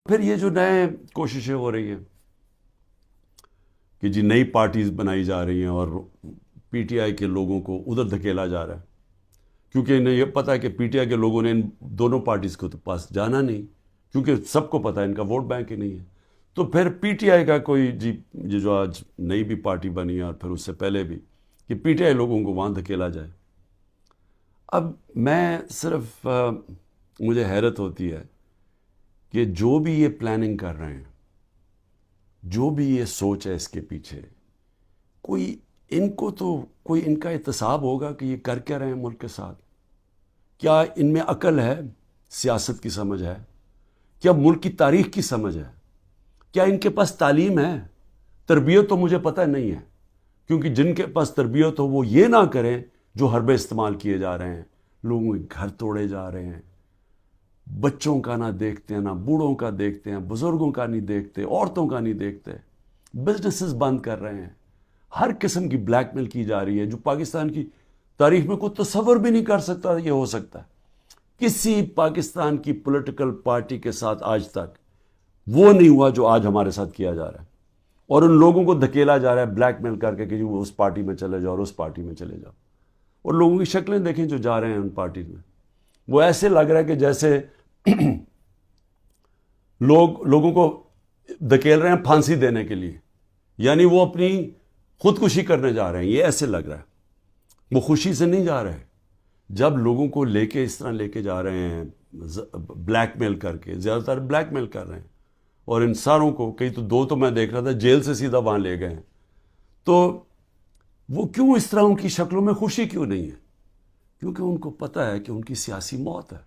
پھر یہ جو نئے کوششیں ہو رہی ہیں کہ جی نئی پارٹیز بنائی جا رہی ہیں اور پی ٹی آئی کے لوگوں کو ادھر دھکیلا جا رہا ہے، کیونکہ انہیں یہ پتہ ہے کہ پی ٹی آئی کے لوگوں نے ان دونوں پارٹیز کو تو پاس جانا نہیں، کیونکہ سب کو پتہ ہے ان کا ووٹ بینک ہی نہیں ہے۔ تو پھر پی ٹی آئی کا کوئی جی یہ جو آج نئی بھی پارٹی بنی ہے اور پھر اس سے پہلے بھی کہ پی ٹی آئی لوگوں کو وہاں دھکیلا جائے۔ اب میں صرف مجھے حیرت ہوتی ہے کہ جو بھی یہ پلاننگ کر رہے ہیں، جو بھی یہ سوچ ہے اس کے پیچھے، کوئی ان کو تو کوئی ان کا احتساب ہوگا کہ یہ کر کیا رہے ہیں ملک کے ساتھ؟ کیا ان میں عقل ہے، سیاست کی سمجھ ہے، کیا ملک کی تاریخ کی سمجھ ہے، کیا ان کے پاس تعلیم ہے؟ تربیت تو مجھے پتہ نہیں ہے، کیونکہ جن کے پاس تربیت ہو وہ یہ نہ کریں جو حربے استعمال کیے جا رہے ہیں، لوگوں کے گھر توڑے جا رہے ہیں، بچوں کا نہ دیکھتے ہیں، نہ بوڑھوں کا دیکھتے ہیں، بزرگوں کا نہیں دیکھتے، عورتوں کا نہیں دیکھتے، بزنسز بند کر رہے ہیں، ہر قسم کی بلیک میل کی جا رہی ہے جو پاکستان کی تاریخ میں کوئی تصور بھی نہیں کر سکتا یہ ہو سکتا ہے۔ کسی پاکستان کی پولیٹیکل پارٹی کے ساتھ آج تک وہ نہیں ہوا جو آج ہمارے ساتھ کیا جا رہا ہے، اور ان لوگوں کو دھکیلا جا رہا ہے بلیک میل کر کے کہ وہ اس پارٹی میں چلے جاؤ اور اس پارٹی میں چلے جاؤ۔ اور لوگوں کی شکلیں دیکھیں جو جا رہے ہیں ان پارٹیز میں، وہ ایسے لگ رہا ہے کہ جیسے لوگوں کو دھکیل رہے ہیں پھانسی دینے کے لیے، یعنی وہ اپنی خودکشی کرنے جا رہے ہیں، یہ ایسے لگ رہا ہے۔ وہ خوشی سے نہیں جا رہے۔ جب لوگوں کو لے کے اس طرح لے کے جا رہے ہیں بلیک میل کر کے، زیادہ تر بلیک میل کر رہے ہیں، اور انسانوں کو کئی تو دو تو میں دیکھ رہا تھا جیل سے سیدھا وہاں لے گئے ہیں، تو وہ کیوں اس طرح ان کی شکلوں میں خوشی کیوں نہیں ہے؟ کیونکہ ان کو پتہ ہے کہ ان کی سیاسی موت ہے،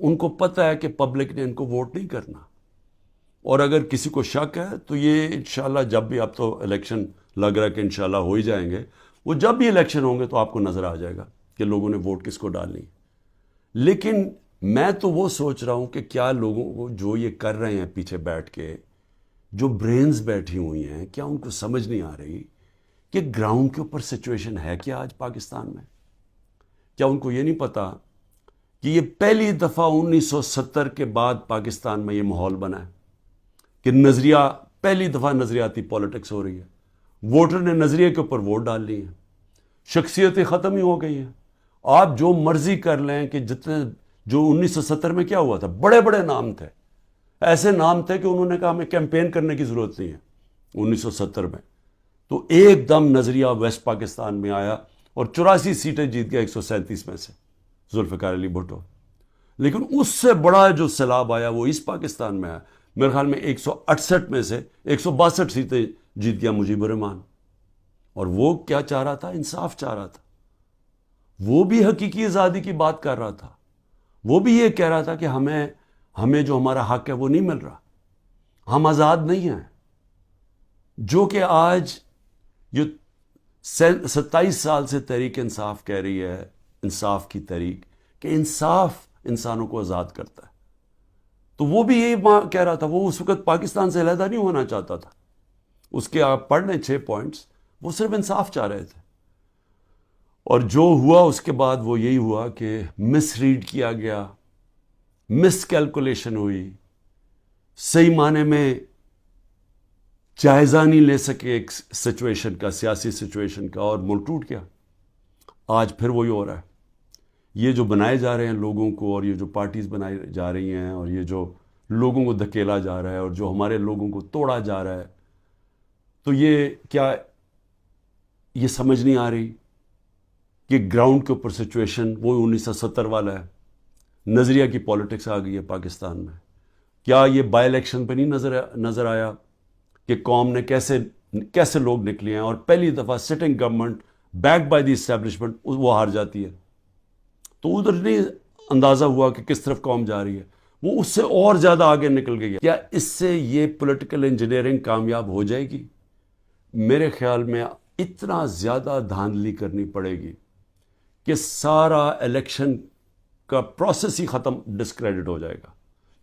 ان کو پتہ ہے کہ پبلک نے ان کو ووٹ نہیں کرنا، اور اگر کسی کو شک ہے تو یہ انشاءاللہ جب بھی، اب تو الیکشن لگ رہا ہے کہ انشاءاللہ ہو ہی جائیں گے، وہ جب بھی الیکشن ہوں گے تو آپ کو نظر آ جائے گا کہ لوگوں نے ووٹ کس کو ڈالنی ہے۔ لیکن میں تو وہ سوچ رہا ہوں کہ کیا لوگوں کو جو یہ کر رہے ہیں پیچھے بیٹھ کے، جو برینز بیٹھی ہوئی ہیں، کیا ان کو سمجھ نہیں آ رہی کہ گراؤنڈ کے اوپر سچویشن ہے کیا آج پاکستان میں؟ کیا ان کو یہ نہیں پتا کہ یہ پہلی دفعہ 1970 کے بعد پاکستان میں یہ ماحول بنا ہے کہ نظریہ، پہلی دفعہ نظریاتی پالیٹکس ہو رہی ہے، ووٹر نے نظریے کے اوپر ووٹ ڈال لی ہیں، شخصیتیں ختم ہی ہو گئی ہیں۔ آپ جو مرضی کر لیں کہ جتنے جو 1970 میں کیا ہوا تھا، بڑے بڑے نام تھے، ایسے نام تھے کہ انہوں نے کہا ہمیں کیمپین کرنے کی ضرورت نہیں ہے 1970 میں، تو ایک دم نظریہ ویسٹ پاکستان میں آیا اور 84 سیٹیں جیت گیا 137 میں سے ذوالفقار علی بھٹو۔ لیکن اس سے بڑا جو سیلاب آیا وہ اس پاکستان میں آیا، میرے خیال میں 168 میں سے 162 سیٹیں جیت گیا مجیب الرحمان، اور وہ کیا چاہ رہا تھا؟ انصاف چاہ رہا تھا، وہ بھی حقیقی آزادی کی بات کر رہا تھا، وہ بھی یہ کہہ رہا تھا کہ ہمیں جو ہمارا حق ہے وہ نہیں مل رہا، ہم آزاد نہیں ہیں۔ جو کہ آج یہ 27 سال سے تحریک انصاف کہہ رہی ہے، انصاف کی تحریک، کہ انصاف انسانوں کو آزاد کرتا ہے، تو وہ بھی یہی کہہ رہا تھا۔ وہ اس وقت پاکستان سے علیحدہ نہیں ہونا چاہتا تھا، اس کے آپ پڑھ لیں 6 پوائنٹس، وہ صرف انصاف چاہ رہے تھے۔ اور جو ہوا اس کے بعد وہ یہی ہوا کہ مس ریڈ کیا گیا، مس کیلکولیشن ہوئی، صحیح معنی میں جائزہ نہیں لے سکے ایک سچویشن کا، سیاسی سچویشن کا، اور ملک ٹوٹ گیا۔ آج پھر وہی ہو رہا ہے، یہ جو بنائے جا رہے ہیں لوگوں کو، اور یہ جو پارٹیز بنائی جا رہی ہیں، اور یہ جو لوگوں کو دھکیلا جا رہا ہے، اور جو ہمارے لوگوں کو توڑا جا رہا ہے، تو یہ کیا یہ سمجھ نہیں آ رہی کہ گراؤنڈ کے اوپر سچویشن وہ 1970 والا ہے، نظریہ کی پالیٹکس آ گئی ہے پاکستان میں؟ کیا یہ بائی الیکشن پہ نہیں نظر آیا کہ قوم نے کیسے لوگ نکلے ہیں، اور پہلی دفعہ sitting government back by the establishment وہ ہار جاتی ہے؟ تو ادھر نہیں اندازہ ہوا کہ کس طرف قوم جا رہی ہے، وہ اس سے اور زیادہ آگے نکل گئی ہے۔ کیا اس سے یہ پولیٹیکل انجینئرنگ کامیاب ہو جائے گی؟ میرے خیال میں اتنا زیادہ دھاندلی کرنی پڑے گی کہ سارا الیکشن کا پروسیس ہی ختم، ڈسکریڈٹ ہو جائے گا۔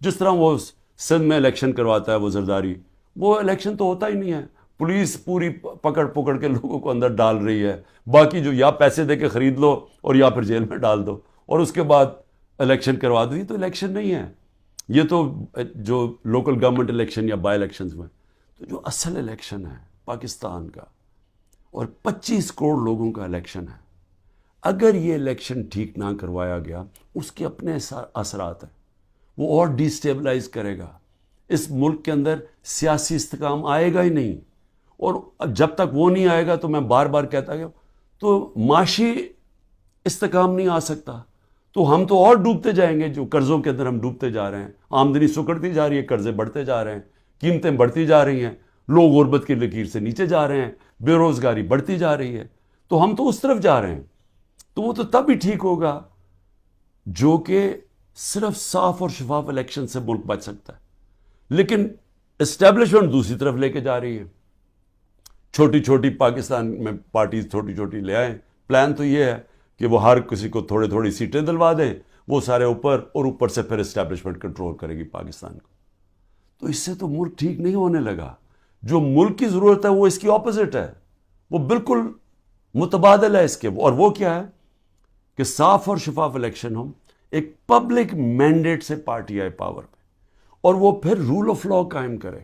جس طرح وہ سندھ میں الیکشن کرواتا ہے وہ زرداری، وہ الیکشن تو ہوتا ہی نہیں ہے، پولیس پوری پکڑ کے لوگوں کو اندر ڈال رہی ہے، باقی جو یا پیسے دے کے خرید لو اور یا پھر جیل میں ڈال دو، اور اس کے بعد الیکشن کروا دی، تو الیکشن نہیں ہے۔ یہ تو جو لوکل گورنمنٹ الیکشن یا بائی الیکشنز میں، تو جو اصل الیکشن ہے پاکستان کا اور 25 کروڑ لوگوں کا الیکشن ہے، اگر یہ الیکشن ٹھیک نہ کروایا گیا اس کے اپنے اثرات ہیں، وہ اور ڈی سٹیبلائز کرے گا، اس ملک کے اندر سیاسی استحکام آئے گا ہی نہیں، اور جب تک وہ نہیں آئے گا تو میں بار بار کہتا گیا تو معاشی استحکام نہیں آ سکتا، تو ہم تو اور ڈوبتے جائیں گے، جو قرضوں کے اندر ہم ڈوبتے جا رہے ہیں، آمدنی سکڑتی جا رہی ہے، قرضے بڑھتے جا رہے ہیں، قیمتیں بڑھتی جا رہی ہیں، لوگ غربت کی لکیر سے نیچے جا رہے ہیں، بے روزگاری بڑھتی جا رہی ہے، تو ہم تو اس طرف جا رہے ہیں، تو وہ تو تب ہی ٹھیک ہوگا جو کہ صرف صاف اور شفاف الیکشن سے ملک بچ سکتا ہے۔ لیکن اسٹیبلشمنٹ دوسری طرف لے کے جا رہی ہے، چھوٹی چھوٹی پاکستان میں پارٹیز چھوٹی چھوٹی لے آئیں، پلان تو یہ ہے کہ وہ ہر کسی کو تھوڑی تھوڑی سیٹیں دلوا دیں، وہ سارے اوپر، اور اوپر سے پھر اسٹیبلشمنٹ کنٹرول کرے گی پاکستان کو، تو اس سے تو ملک ٹھیک نہیں ہونے لگا۔ جو ملک کی ضرورت ہے وہ اس کی اپوزٹ ہے، وہ بالکل متبادل ہے اس کے، اور وہ کیا ہے کہ صاف اور شفاف الیکشن ہو، ایک پبلک مینڈیٹ سے پارٹی آئے پاور پہ، اور وہ پھر رول آف لا قائم کرے۔